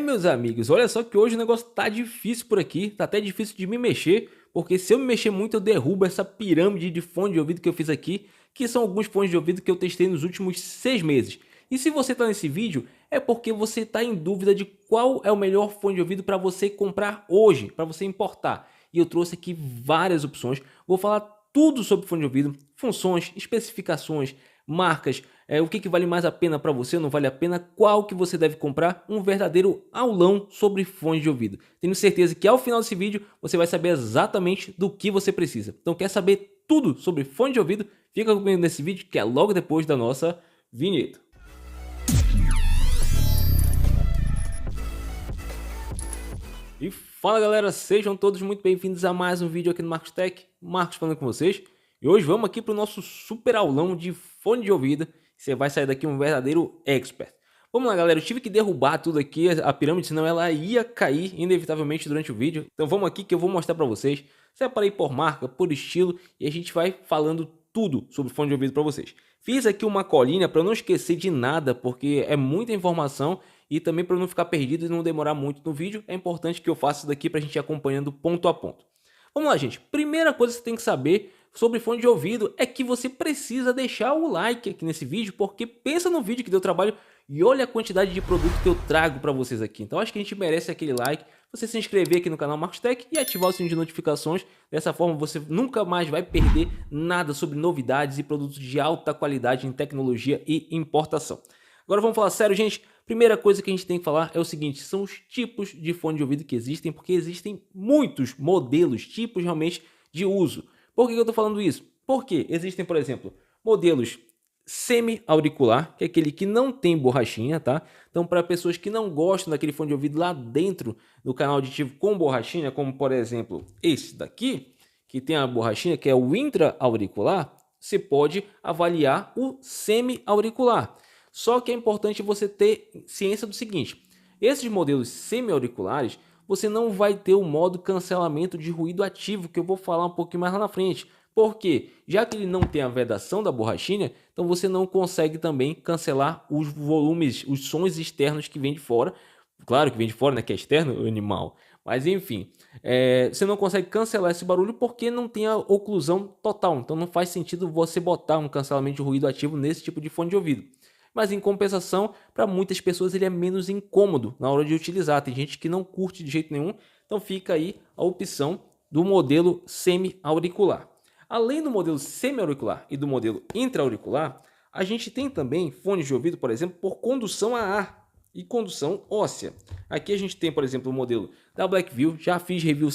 Meus amigos, olha só que hoje o negócio tá difícil por aqui, tá até difícil de me mexer, porque se eu me mexer muito eu derrubo essa pirâmide de fone de ouvido que eu fiz aqui, que são alguns fones de ouvido que eu testei nos últimos 6 meses. E se você tá nesse vídeo, é porque você tá em dúvida de qual é o melhor fone de ouvido para você comprar hoje, para você importar. E eu trouxe aqui várias opções, vou falar tudo sobre fone de ouvido, funções, especificações, marcas, o que vale mais a pena para você, não vale a pena, qual que você deve comprar, um verdadeiro aulão sobre fones de ouvido. Tenho certeza que ao final desse vídeo você vai saber exatamente do que você precisa. Então quer saber tudo sobre fone de ouvido? Fica comigo nesse vídeo que é logo depois da nossa vinheta. E fala galera, sejam todos muito bem-vindos a mais um vídeo aqui no Marcos Tech, Marcos falando com vocês. E hoje vamos aqui para o nosso super aulão de fone de ouvido, você vai sair daqui um verdadeiro expert. Vamos lá galera, eu tive que derrubar tudo aqui, a pirâmide, senão ela ia cair inevitavelmente durante o vídeo. Então vamos aqui que eu vou mostrar para vocês, separei por marca, por estilo e a gente vai falando tudo sobre fone de ouvido para vocês. Fiz aqui uma colinha para eu não esquecer de nada, porque é muita informação e também para não ficar perdido e não demorar muito no vídeo, é importante que eu faça isso daqui para a gente ir acompanhando ponto a ponto. Vamos lá, gente. Primeira coisa que você tem que saber sobre fone de ouvido é que você precisa deixar o like aqui nesse vídeo, porque pensa no vídeo que deu trabalho e olha a quantidade de produto que eu trago para vocês aqui. Então acho que a gente merece aquele like, você se inscrever aqui no canal Marcos Tech e ativar o sininho de notificações. Dessa forma você nunca mais vai perder nada sobre novidades e produtos de alta qualidade em tecnologia e importação. Agora vamos falar sério, gente. Primeira coisa que a gente tem que falar é o seguinte, são os tipos de fone de ouvido que existem, porque existem muitos modelos, tipos realmente de uso. Por que eu estou falando isso? Porque existem, por exemplo, modelos semi-auricular, que é aquele que não tem borrachinha, tá? Então, para pessoas que não gostam daquele fone de ouvido lá dentro do canal auditivo com borrachinha, como por exemplo esse daqui, que tem a borrachinha, que é o intra-auricular, você pode avaliar o semi-auricular. Só que é importante você ter ciência do seguinte, esses modelos semi-auriculares, você não vai ter o modo cancelamento de ruído ativo, que eu vou falar um pouquinho mais lá na frente. Por quê? Já que ele não tem a vedação da borrachinha, então você não consegue também cancelar os volumes, os sons externos que vêm de fora. Claro que vem de fora, né, que é externo, o animal. Mas enfim, você não consegue cancelar esse barulho porque não tem a oclusão total. Então não faz sentido você botar um cancelamento de ruído ativo nesse tipo de fone de ouvido. Mas em compensação, para muitas pessoas ele é menos incômodo na hora de utilizar. Tem gente que não curte de jeito nenhum, então fica aí a opção do modelo semi-auricular. Além do modelo semi-auricular e do modelo intra-auricular, a gente tem também fones de ouvido, por exemplo, por condução a ar e condução óssea. Aqui a gente tem, por exemplo, o modelo da Blackview, já fiz review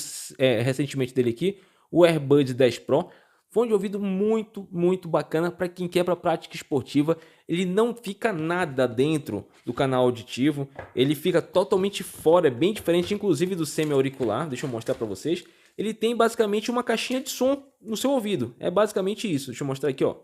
recentemente dele aqui, o AirBuds 10 Pro, fone de ouvido muito bacana para quem quer para prática esportiva. Ele não fica nada dentro do canal auditivo, ele fica totalmente fora, é bem diferente inclusive do semi-auricular. Deixa eu mostrar para vocês. Ele tem basicamente uma caixinha de som no seu ouvido, é basicamente isso. Deixa eu mostrar aqui, ó.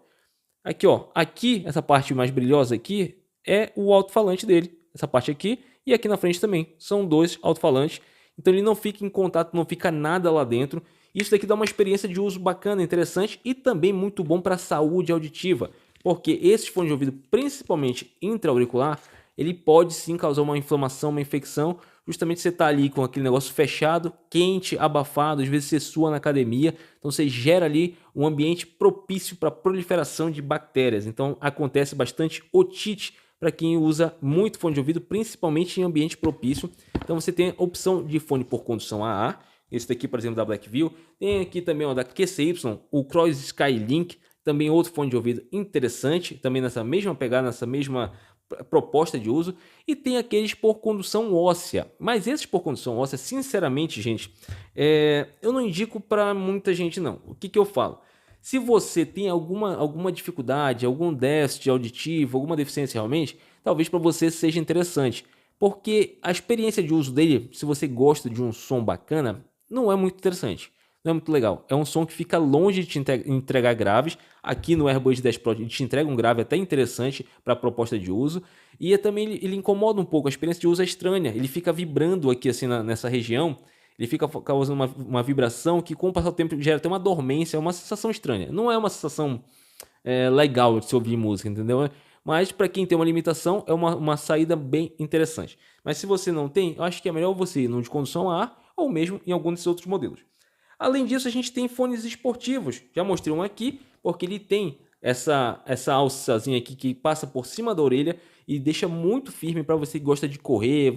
Aqui, ó, aqui, essa parte mais brilhosa aqui é o alto-falante dele, essa parte aqui, e aqui na frente também, são dois alto-falantes. Então ele não fica em contato, não fica nada lá dentro. Isso daqui dá uma experiência de uso bacana, interessante e também muito bom para a saúde auditiva, porque esses fones de ouvido, principalmente intra-auricular, ele pode sim causar uma inflamação, uma infecção, justamente você está ali com aquele negócio fechado, quente, abafado, às vezes você sua na academia, então você gera ali um ambiente propício para a proliferação de bactérias, então acontece bastante otite para quem usa muito fone de ouvido, principalmente em ambiente propício. Então você tem a opção de fone por condução a ar, esse daqui, por exemplo, da Blackview. Tem aqui também ó, da QCY, o Cross Skylink, também outro fone de ouvido interessante, também nessa mesma pegada, nessa mesma proposta de uso. E tem aqueles por condução óssea, mas esses por condução óssea, sinceramente, gente, eu não indico para muita gente não. O que eu falo? Se você tem alguma dificuldade, algum déficit auditivo, alguma deficiência realmente, talvez para você seja interessante. Porque a experiência de uso dele, se você gosta de um som bacana, não é muito interessante, não é muito legal. É um som que fica longe de te entregar graves. Aqui no AirBuds 10 Pro ele te entrega um grave até interessante para a proposta de uso. E também ele incomoda um pouco, a experiência de uso é estranha. Ele fica vibrando aqui assim nessa região. Ele fica causando uma vibração que com o passar do tempo gera até uma dormência, é uma sensação estranha. Não é uma sensação legal de se ouvir música, entendeu? Mas para quem tem uma limitação, é uma saída bem interessante. Mas se você não tem, eu acho que é melhor você ir no de condução a ar ou mesmo em algum desses outros modelos. Além disso, a gente tem fones esportivos. Já mostrei um aqui, porque ele tem essa alçazinha aqui que passa por cima da orelha e deixa muito firme para você que gosta de correr,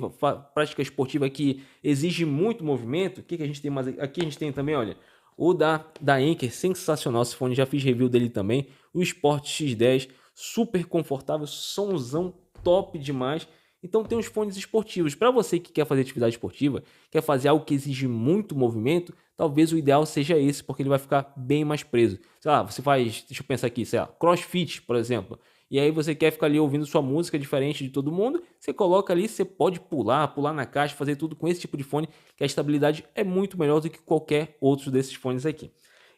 prática esportiva que exige muito movimento. O que a gente tem mais aqui? A gente tem também, olha, o da Anker, sensacional esse fone, já fiz review dele também. O Sport X10, super confortável, somzão top demais. Então tem os fones esportivos. Para você que quer fazer atividade esportiva, quer fazer algo que exige muito movimento, talvez o ideal seja esse, porque ele vai ficar bem mais preso. Sei lá, você faz, deixa eu pensar aqui, sei lá, CrossFit, por exemplo. E aí você quer ficar ali ouvindo sua música diferente de todo mundo, você coloca ali, você pode pular na caixa, fazer tudo com esse tipo de fone, que a estabilidade é muito melhor do que qualquer outro desses fones aqui.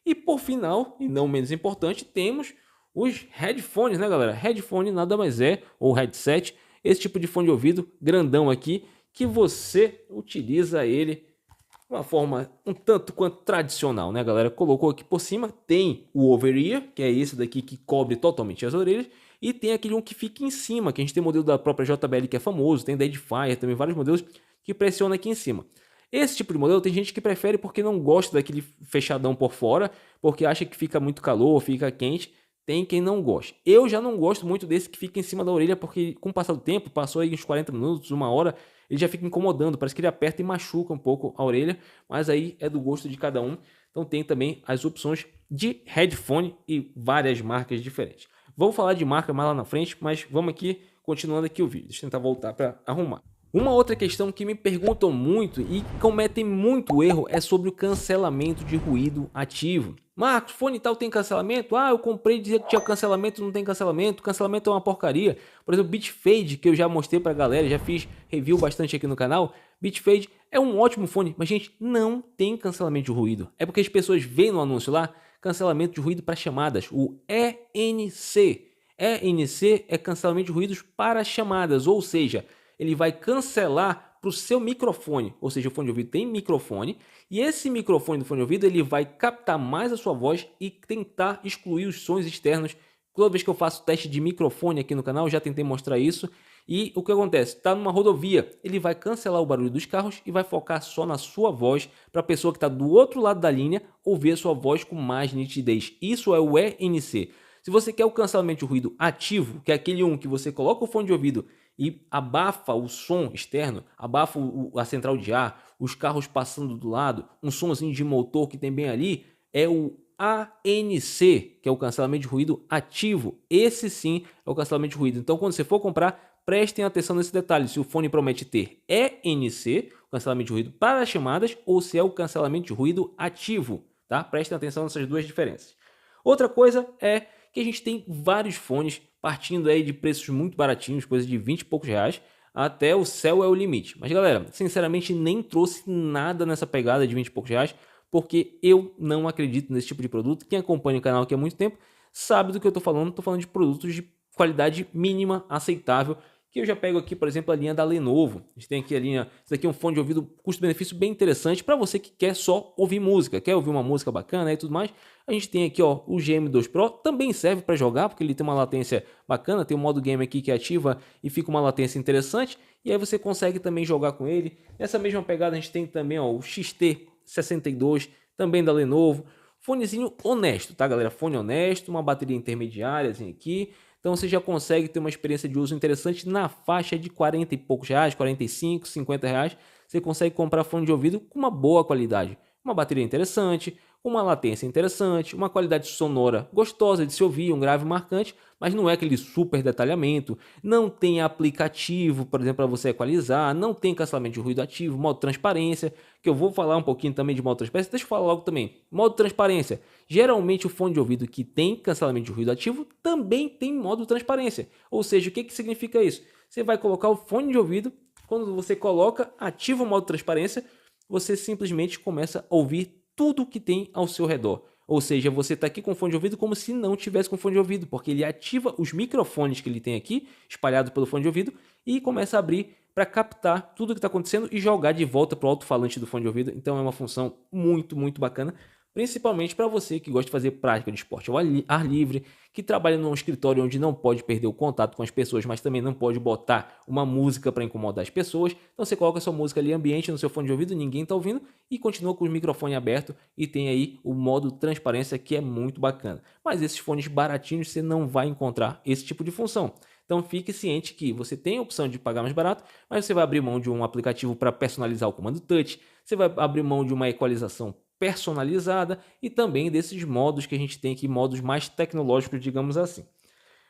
E por final, e não menos importante, temos os headphones, né, galera? Headphone nada mais é, ou headset, esse tipo de fone de ouvido grandão aqui, que você utiliza ele de uma forma um tanto quanto tradicional, né, galera? Colocou aqui por cima, tem o over-ear, que é esse daqui que cobre totalmente as orelhas, e tem aquele um que fica em cima, que a gente tem o modelo da própria JBL que é famoso, tem da Edifier, também vários modelos que pressiona aqui em cima. Esse tipo de modelo tem gente que prefere porque não gosta daquele fechadão por fora, porque acha que fica muito calor, fica quente. Tem quem não gosta. Eu já não gosto muito desse que fica em cima da orelha, porque com o passar do tempo, passou aí uns 40 minutos, uma hora, ele já fica incomodando, parece que ele aperta e machuca um pouco a orelha, mas aí é do gosto de cada um. Então tem também as opções de headphone e várias marcas diferentes. Vamos falar de marca mais lá na frente, mas vamos aqui, continuando aqui o vídeo. Deixa eu tentar voltar para arrumar. Uma outra questão que me perguntam muito e cometem muito erro é sobre o cancelamento de ruído ativo. Marcos, fone tal tem cancelamento? Ah, eu comprei e dizia que tinha cancelamento, não tem cancelamento. Cancelamento é uma porcaria. Por exemplo, Beats Fade, que eu já mostrei pra galera, já fiz review bastante aqui no canal. Beats Fade é um ótimo fone, mas gente, não tem cancelamento de ruído. É porque as pessoas veem no anúncio lá, cancelamento de ruído para chamadas, o ENC. ENC é cancelamento de ruídos para chamadas, ou seja, ele vai cancelar para o seu microfone, ou seja, o fone de ouvido tem microfone, e esse microfone do fone de ouvido ele vai captar mais a sua voz e tentar excluir os sons externos. Toda vez que eu faço teste de microfone aqui no canal, já tentei mostrar isso, e o que acontece? Está numa rodovia, ele vai cancelar o barulho dos carros e vai focar só na sua voz, para a pessoa que está do outro lado da linha ouvir a sua voz com mais nitidez. Isso é o ENC. Se você quer o cancelamento de ruído ativo, que é aquele que você coloca o fone de ouvido e abafa o som externo, abafa a central de ar, os carros passando do lado, um somzinho de motor que tem bem ali, é o ANC, que é o cancelamento de ruído ativo. Esse sim é o cancelamento de ruído. Então, quando você for comprar, prestem atenção nesse detalhe. Se o fone promete ter ENC, o cancelamento de ruído para chamadas, ou se é o cancelamento de ruído ativo, tá? Prestem atenção nessas duas diferenças. Outra coisa é que a gente tem vários fones partindo aí de preços muito baratinhos, coisa de 20 e poucos reais, até o céu é o limite. Mas galera, sinceramente nem trouxe nada nessa pegada de 20 e poucos reais, porque eu não acredito nesse tipo de produto. Quem acompanha o canal aqui há muito tempo sabe do que eu estou falando de produtos de qualidade mínima aceitável, que eu já pego aqui, por exemplo, a linha da Lenovo. A gente tem aqui a linha, isso aqui é um fone de ouvido custo-benefício bem interessante para você que quer só ouvir música, quer ouvir uma música bacana e tudo mais. A gente tem aqui ó, o GM2 Pro, também serve para jogar, porque ele tem uma latência bacana, tem um modo game aqui que ativa e fica uma latência interessante, e aí você consegue também jogar com ele. Nessa mesma pegada a gente tem também ó, o XT62, também da Lenovo. Fonezinho honesto, tá galera? Fone honesto, uma bateria intermediária aqui. Então você já consegue ter uma experiência de uso interessante na faixa de 40 e poucos reais, 45, 50 reais. Você consegue comprar fone de ouvido com uma boa qualidade. Uma bateria interessante, uma latência interessante, uma qualidade sonora gostosa de se ouvir, um grave marcante, mas não é aquele super detalhamento, não tem aplicativo, por exemplo, para você equalizar, não tem cancelamento de ruído ativo, modo transparência, que eu vou falar um pouquinho também de modo transparência, deixa eu falar logo também. Modo transparência, geralmente o fone de ouvido que tem cancelamento de ruído ativo também tem modo transparência, ou seja, o que significa isso? Você vai colocar o fone de ouvido, quando você coloca, ativa o modo transparência, você simplesmente começa a ouvir tudo que tem ao seu redor. Ou seja, você está aqui com fone de ouvido como se não tivesse com fone de ouvido, porque ele ativa os microfones que ele tem aqui, espalhados pelo fone de ouvido, e começa a abrir para captar tudo o que está acontecendo e jogar de volta para o alto-falante do fone de ouvido. Então é uma função muito, muito bacana principalmente para você que gosta de fazer prática de esporte ao ar livre, que trabalha num escritório onde não pode perder o contato com as pessoas, mas também não pode botar uma música para incomodar as pessoas. Então você coloca a sua música ali ambiente no seu fone de ouvido, ninguém está ouvindo e continua com o microfone aberto e tem aí o modo transparência que é muito bacana. Mas esses fones baratinhos você não vai encontrar esse tipo de função. Então fique ciente que você tem a opção de pagar mais barato, mas você vai abrir mão de um aplicativo para personalizar o comando touch, você vai abrir mão de uma equalização personalizada e também desses modos que a gente tem aqui, modos mais tecnológicos, digamos assim.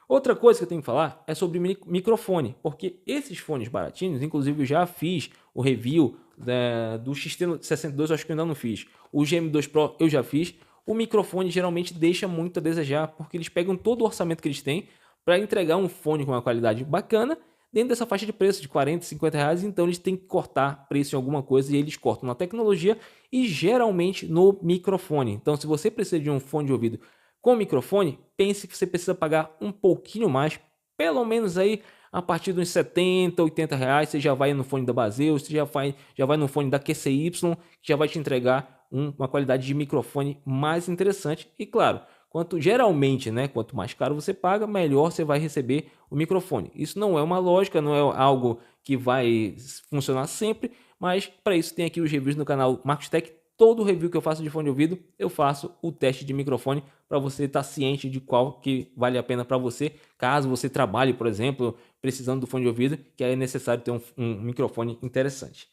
Outra coisa que eu tenho que falar é sobre microfone, porque esses fones baratinhos, inclusive eu já fiz o review do XT62, eu acho que eu ainda não fiz. O GM2 Pro eu já fiz. O microfone geralmente deixa muito a desejar, porque eles pegam todo o orçamento que eles têm para entregar um fone com uma qualidade bacana dentro dessa faixa de preço de 40, 50 reais, então eles têm que cortar preço em alguma coisa e eles cortam na tecnologia e geralmente no microfone. Então se você precisa de um fone de ouvido com microfone, pense que você precisa pagar um pouquinho mais, pelo menos aí a partir dos 70, 80 reais, você já vai no fone da Baseus, você já vai no fone da QCY, que já vai te entregar uma qualidade de microfone mais interessante e claro, geralmente, né, quanto mais caro você paga, melhor você vai receber o microfone. Isso não é uma lógica, não é algo que vai funcionar sempre, mas para isso tem aqui os reviews no canal Marcos Tech. Todo review que eu faço de fone de ouvido, eu faço o teste de microfone para você estar ciente de qual que vale a pena para você, caso você trabalhe, por exemplo, precisando do fone de ouvido, que é necessário ter um microfone interessante.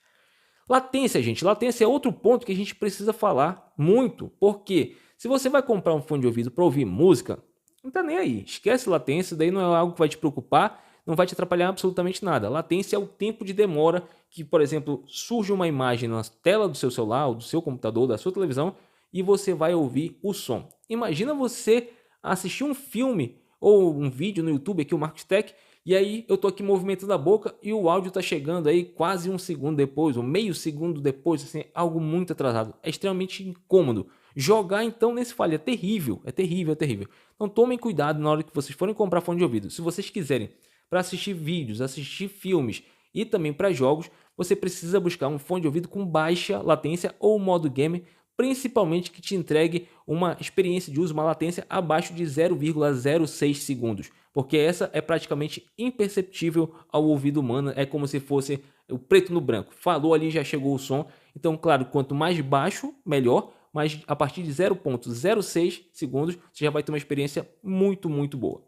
Latência, gente. Latência é outro ponto que a gente precisa falar muito, porque se você vai comprar um fone de ouvido para ouvir música, não tá nem aí. Esquece latência, daí não é algo que vai te preocupar, não vai te atrapalhar absolutamente nada. Latência é o tempo de demora que, por exemplo, surge uma imagem na tela do seu celular, ou do seu computador, da sua televisão, e você vai ouvir o som. Imagina você assistir um filme ou um vídeo no YouTube, aqui o Marcos Tech, e aí eu tô aqui movimentando a boca e o áudio tá chegando aí quase um segundo depois, ou meio segundo depois, assim, algo muito atrasado. É extremamente incômodo. Jogar então nesse falha é terrível, é terrível, é terrível. Então tomem cuidado na hora que vocês forem comprar fone de ouvido. Se vocês quiserem para assistir vídeos, assistir filmes e também para jogos, você precisa buscar um fone de ouvido com baixa latência ou modo game, principalmente que te entregue uma experiência de uso, uma latência abaixo de 0,06 segundos, porque essa é praticamente imperceptível ao ouvido humano, é como se fosse o preto no branco. Falou ali, já chegou o som. Então, claro, quanto mais baixo, melhor, mas a partir de 0,06 segundos, você já vai ter uma experiência muito, muito boa.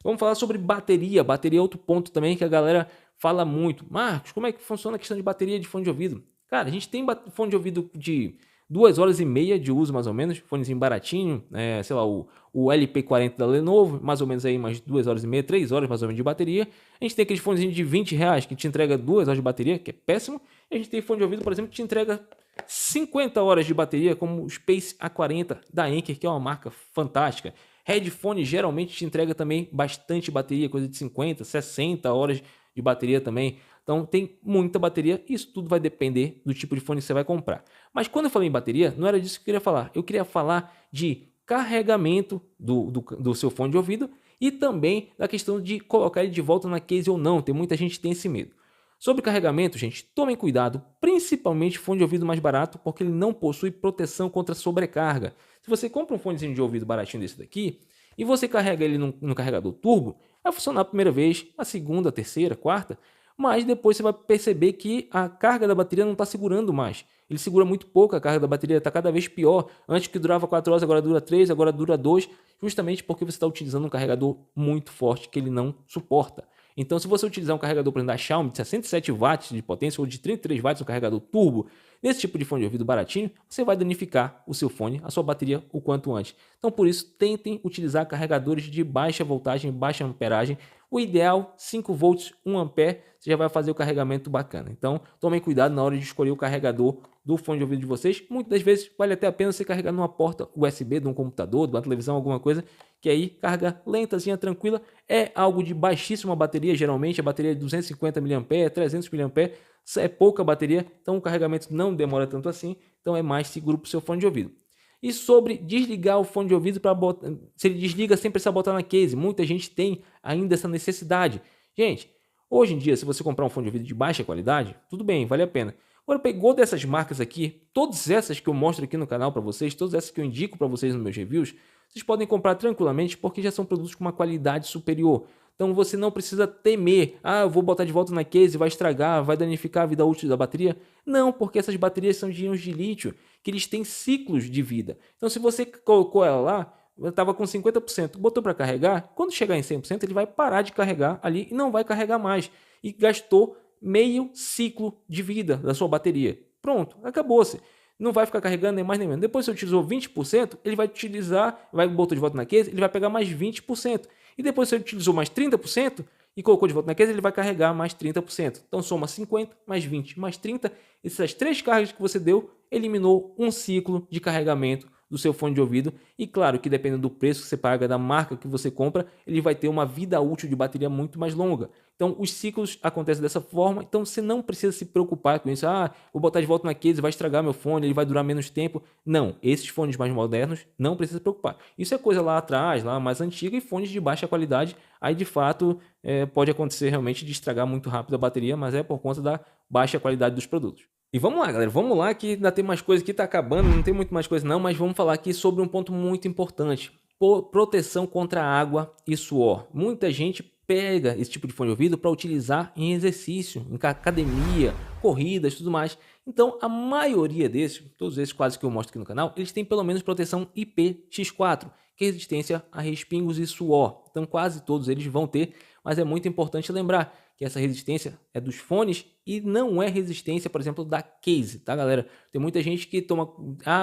Vamos falar sobre bateria. Bateria é outro ponto também que a galera fala muito. Marcos, como é que funciona a questão de bateria de fone de ouvido? Cara, a gente tem fone de ouvido de 2 horas e meia de uso, mais ou menos. Fonezinho baratinho, sei lá, o LP40 da Lenovo, mais ou menos aí umas 2 horas e meia, 3 horas mais ou menos de bateria. A gente tem aqueles fonezinhos de 20 reais que te entrega 2 horas de bateria, que é péssimo. E a gente tem fone de ouvido, por exemplo, que te entrega 50 horas de bateria, como o Space A40 da Anker, que é uma marca fantástica. Headphone geralmente te entrega também bastante bateria, coisa de 50, 60 horas de bateria também. Então tem muita bateria, isso tudo vai depender do tipo de fone que você vai comprar. Mas quando eu falei em bateria, não era disso que eu queria falar. Eu queria falar de carregamento do seu fone de ouvido e também da questão de colocar ele de volta na case ou não. Tem muita gente que tem esse medo. Sobre carregamento, gente, tomem cuidado, principalmente fone de ouvido mais barato, porque ele não possui proteção contra sobrecarga. Se você compra um fonezinho de ouvido baratinho desse daqui, e você carrega ele no carregador turbo, vai funcionar a primeira vez, a segunda, a terceira, a quarta, mas depois você vai perceber que a carga da bateria não está segurando mais. Ele segura muito pouco, a carga da bateria está cada vez pior. Antes que durava 4 horas, agora dura 3, agora dura 2, justamente porque você está utilizando um carregador muito forte que ele não suporta. Então, se você utilizar um carregador, por exemplo, da Xiaomi de 67 watts de potência ou de 33 watts, um carregador turbo, nesse tipo de fone de ouvido baratinho, você vai danificar o seu fone, a sua bateria, o quanto antes. Então, por isso, tentem utilizar carregadores de baixa voltagem, baixa amperagem. O ideal, 5 volts, 1 ampere, você já vai fazer o carregamento bacana. Então, tomem cuidado na hora de escolher o carregador do fone de ouvido de vocês. Muitas das vezes, vale até a pena você carregar numa porta USB de um computador, de uma televisão, alguma coisa, que aí carga lentazinha, tranquila, é algo de baixíssima bateria, geralmente a bateria é de 250 mAh, 300 mAh, é pouca bateria, então o carregamento não demora tanto assim, então é mais seguro para o seu fone de ouvido. E sobre desligar o fone de ouvido, se ele desliga sem precisar botar na case, muita gente tem ainda essa necessidade. Gente, hoje em dia, se você comprar um fone de ouvido de baixa qualidade, tudo bem, vale a pena. Agora, pegou dessas marcas aqui, todas essas que eu mostro aqui no canal para vocês, todas essas que eu indico para vocês nos meus reviews, vocês podem comprar tranquilamente porque já são produtos com uma qualidade superior. Então você não precisa temer, eu vou botar de volta na case, vai estragar, vai danificar a vida útil da bateria. Não, porque essas baterias são de íons de lítio, que eles têm ciclos de vida. Então se você colocou ela lá, estava com 50%, botou para carregar, quando chegar em 100% ele vai parar de carregar ali e não vai carregar mais. E gastou meio ciclo de vida da sua bateria. Pronto, acabou-se. Não vai ficar carregando nem mais nem menos. Depois, se utilizou 20%, ele vai utilizar, vai botar de volta na case, ele vai pegar mais 20%. E depois, se ele utilizou mais 30% e colocou de volta na case, ele vai carregar mais 30%. Então, soma 50 mais 20 mais 30. Essas 3 cargas que você deu, eliminou um ciclo de carregamento do seu fone de ouvido. E claro que dependendo do preço que você paga, da marca que você compra, ele vai ter uma vida útil de bateria muito mais longa. Então os ciclos acontecem dessa forma, então você não precisa se preocupar com isso. Vou botar de volta na case, vai estragar meu fone, ele vai durar menos tempo. Não, esses fones mais modernos não precisa se preocupar. Isso é coisa lá atrás, lá mais antiga, e fones de baixa qualidade, aí de fato pode acontecer realmente de estragar muito rápido a bateria, mas é por conta da baixa qualidade dos produtos. E vamos lá, galera, vamos lá que ainda tem mais coisa aqui, tá acabando, não tem muito mais coisa não, mas vamos falar aqui sobre um ponto muito importante. Proteção contra água e suor. Muita gente pega esse tipo de fone de ouvido para utilizar em exercício, em academia, corridas, tudo mais. Então, a maioria desses, todos esses quase que eu mostro aqui no canal, eles têm pelo menos proteção IPX4, que é resistência a respingos e suor. Então, quase todos eles vão ter, mas é muito importante lembrar que essa resistência é dos fones e não é resistência, por exemplo, da case, tá, galera? Tem muita gente que toma,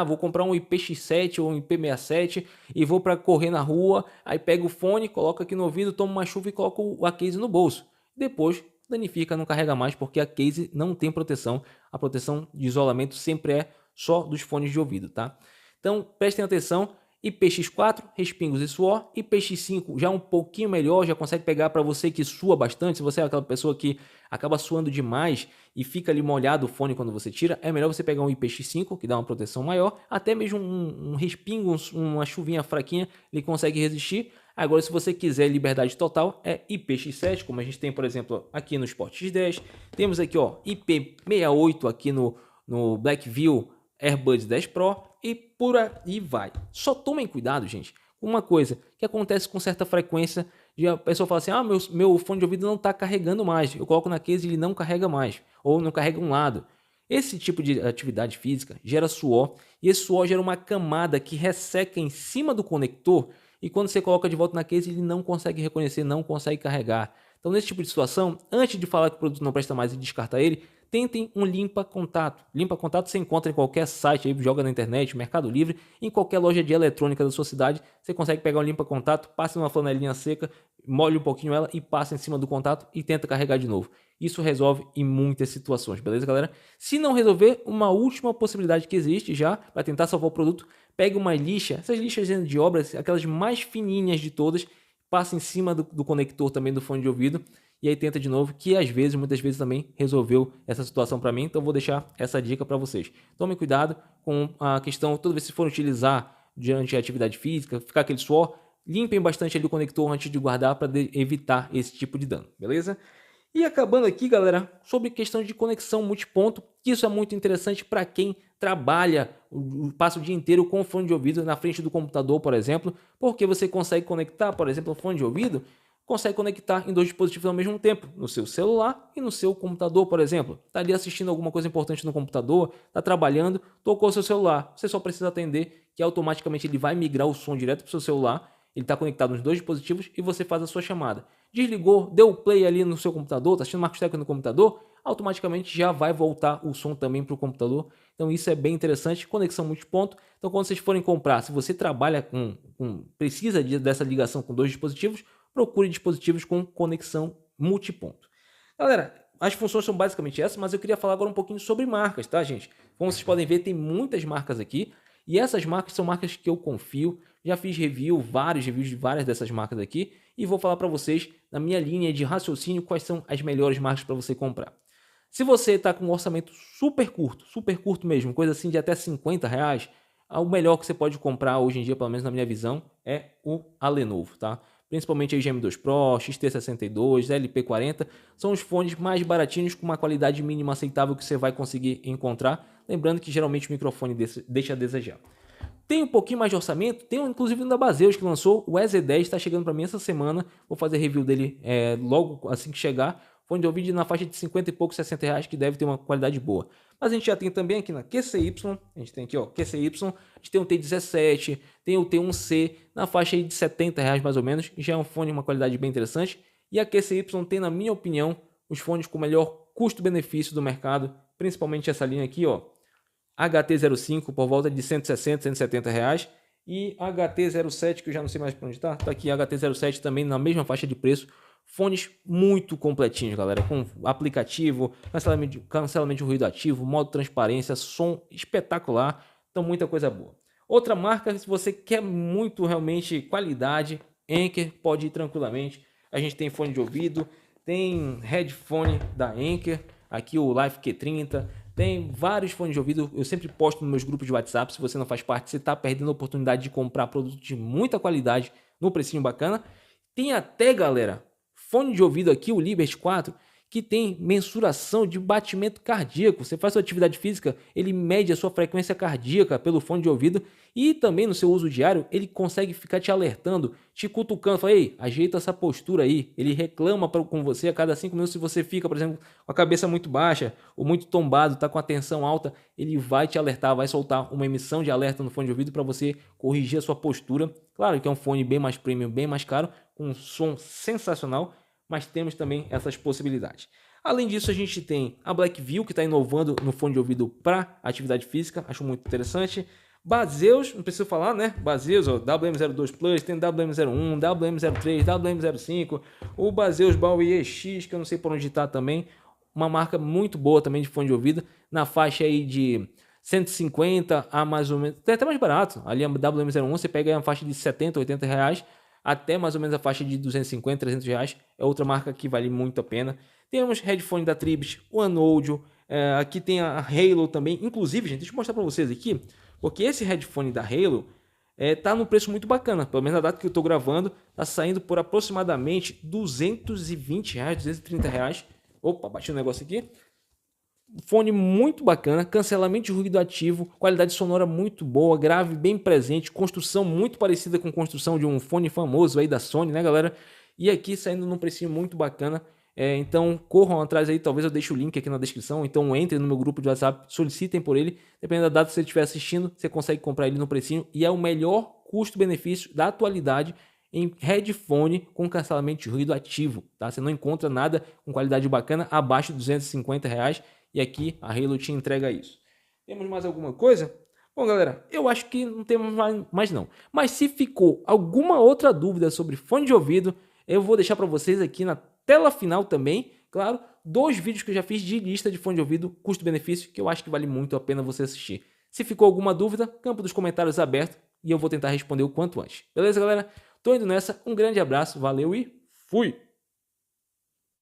vou comprar um IPX7 ou um IP67 e vou para correr na rua, aí pega o fone, coloca aqui no ouvido, toma uma chuva e coloca a case no bolso. Depois danifica, não carrega mais porque a case não tem proteção. A proteção de isolamento sempre é só dos fones de ouvido, tá? Então, prestem atenção. IPX4, respingos e suor. IPX5 já um pouquinho melhor, já consegue pegar para você que sua bastante. Se você é aquela pessoa que acaba suando demais e fica ali molhado o fone quando você tira, é melhor você pegar um IPX5, que dá uma proteção maior. Até mesmo um respingo, uma chuvinha fraquinha, ele consegue resistir. Agora, se você quiser liberdade total, é IPX7, como a gente tem, por exemplo, aqui no Sport X10. Temos aqui, ó, IP68 aqui no Blackview AirBuds 10 Pro e por aí vai. Só tomem cuidado, gente, com uma coisa que acontece com certa frequência, de a pessoa fala assim, meu fone de ouvido não está carregando mais, eu coloco na case e ele não carrega mais, ou não carrega um lado. Esse tipo de atividade física gera suor, e esse suor gera uma camada que resseca em cima do conector, e quando você coloca de volta na case ele não consegue reconhecer, não consegue carregar. Então nesse tipo de situação, antes de falar que o produto não presta mais e descartar ele, tentem um limpa-contato. Limpa-contato você encontra em qualquer site, aí joga na internet, Mercado Livre, em qualquer loja de eletrônica da sua cidade, você consegue pegar um limpa-contato, passe numa flanelinha seca, molhe um pouquinho ela e passa em cima do contato e tenta carregar de novo. Isso resolve em muitas situações, beleza, galera? Se não resolver, uma última possibilidade que existe já para tentar salvar o produto, pegue uma lixa, essas lixas de obra, aquelas mais fininhas de todas, passa em cima do conector também do fone de ouvido e aí tenta de novo, que às vezes, muitas vezes também resolveu essa situação para mim, então vou deixar essa dica para vocês. Tomem cuidado com a questão, toda vez que for utilizar durante a atividade física, ficar aquele suor, limpem bastante ali o conector antes de guardar para evitar esse tipo de dano, beleza? E acabando aqui, galera, sobre questão de conexão multiponto, que isso é muito interessante para quem trabalha, passa o dia inteiro com o fone de ouvido na frente do computador, por exemplo, porque você consegue conectar, por exemplo, o fone de ouvido, consegue conectar em 2 dispositivos ao mesmo tempo, no seu celular e no seu computador, por exemplo. Está ali assistindo alguma coisa importante no computador, está trabalhando, tocou o seu celular, você só precisa atender que automaticamente ele vai migrar o som direto para o seu celular, ele está conectado nos 2 dispositivos e você faz a sua chamada. Desligou, deu o play ali no seu computador, está assistindo Marcos Tech no computador, automaticamente já vai voltar o som também para o computador. Então isso é bem interessante, conexão multiponto. Então quando vocês forem comprar, se você trabalha precisa dessa ligação com 2 dispositivos, procure dispositivos com conexão multiponto. Galera, as funções são basicamente essas, mas eu queria falar agora um pouquinho sobre marcas, tá, gente? Como vocês podem ver, tem muitas marcas aqui, e essas marcas são marcas que eu confio, já fiz vários reviews de várias dessas marcas aqui, e vou falar para vocês, na minha linha de raciocínio, quais são as melhores marcas para você comprar. Se você está com um orçamento super curto mesmo, coisa assim de até R$50, o melhor que você pode comprar hoje em dia, pelo menos na minha visão, é a Lenovo, tá? principalmente a GM2 Pro, XT62, LP40, são os fones mais baratinhos com uma qualidade mínima aceitável que você vai conseguir encontrar, lembrando que geralmente o microfone deixa a desejar. Tem um pouquinho mais de orçamento, tem inclusive um da Baseus que lançou, o EZ10 está chegando para mim essa semana, vou fazer review dele logo assim que chegar. Fone de ouvido na faixa de 50 e poucos, 60 reais, que deve ter uma qualidade boa. Mas a gente já tem também aqui na QCY, a gente tem aqui ó, QCY, a gente tem o T17, tem o T1C, na faixa aí de 70 reais mais ou menos, já é um fone de uma qualidade bem interessante. E a QCY tem, na minha opinião, os fones com o melhor custo-benefício do mercado, principalmente essa linha aqui ó, HT05 por volta de 160, 170 reais. E HT07, que eu já não sei mais para onde está, tá aqui HT07 também na mesma faixa de preço. Fones muito completinhos, galera, com aplicativo, cancelamento de ruído ativo, modo transparência, som espetacular, então muita coisa boa. Outra marca, se você quer muito realmente qualidade, Anker pode ir tranquilamente. A gente tem fone de ouvido, tem headphone da Anker, aqui o Life Q30, tem vários fones de ouvido, eu sempre posto nos meus grupos de WhatsApp, se você não faz parte, você está perdendo a oportunidade de comprar produtos de muita qualidade, no precinho bacana. Tem até, galera, fone de ouvido aqui, o Liberty 4, que tem mensuração de batimento cardíaco. Você faz sua atividade física, ele mede a sua frequência cardíaca pelo fone de ouvido e também no seu uso diário, ele consegue ficar te alertando, te cutucando, fala, ei, ajeita essa postura aí. Ele reclama com você a cada 5 minutos se você fica, por exemplo, com a cabeça muito baixa ou muito tombado, tá com a tensão alta, ele vai te alertar, vai soltar uma emissão de alerta no fone de ouvido para você corrigir a sua postura. Claro que é um fone bem mais premium, bem mais caro, com um som sensacional, mas temos também essas possibilidades. Além disso, a gente tem a Blackview, que está inovando no fone de ouvido para atividade física, acho muito interessante. Baseus, não preciso falar, né? Baseus, ó, WM02 Plus, tem WM01, WM03, WM05, o Baseus Bowie EX, que eu não sei por onde está também, uma marca muito boa também de fone de ouvido, na faixa aí de 150 a mais ou menos, até mais barato, ali a WM01 você pega aí uma faixa de 70, 80 reais, até mais ou menos a faixa de 250, 300 reais, é outra marca que vale muito a pena. Temos headphone da Tribes, o Anaudio, aqui tem a Halo também, inclusive, gente, deixa eu mostrar para vocês aqui, porque esse headphone da Halo tá num preço muito bacana, pelo menos na data que eu estou gravando, tá saindo por aproximadamente 220 reais, 230 reais. Opa, bati um negócio aqui. Fone muito bacana, cancelamento de ruído ativo, qualidade sonora muito boa, grave bem presente, construção muito parecida com a construção de um fone famoso aí da Sony, né, galera? E aqui saindo num precinho muito bacana. Então corram atrás aí, talvez eu deixe o link aqui na descrição, então entrem no meu grupo de WhatsApp, solicitem por ele, dependendo da data que você estiver assistindo, você consegue comprar ele no precinho e é o melhor custo-benefício da atualidade em headphone com cancelamento de ruído ativo, tá? Você não encontra nada com qualidade bacana abaixo de 250 reais e aqui a Halo te entrega isso. Temos mais alguma coisa? Bom, galera, eu acho que não temos mais não. Mas se ficou alguma outra dúvida sobre fone de ouvido, eu vou deixar para vocês aqui na tela final também, claro, 2 vídeos que eu já fiz de lista de fone de ouvido, custo-benefício, que eu acho que vale muito a pena você assistir. Se ficou alguma dúvida, campo dos comentários aberto e eu vou tentar responder o quanto antes. Beleza, galera? Tô indo nessa, um grande abraço, valeu e fui!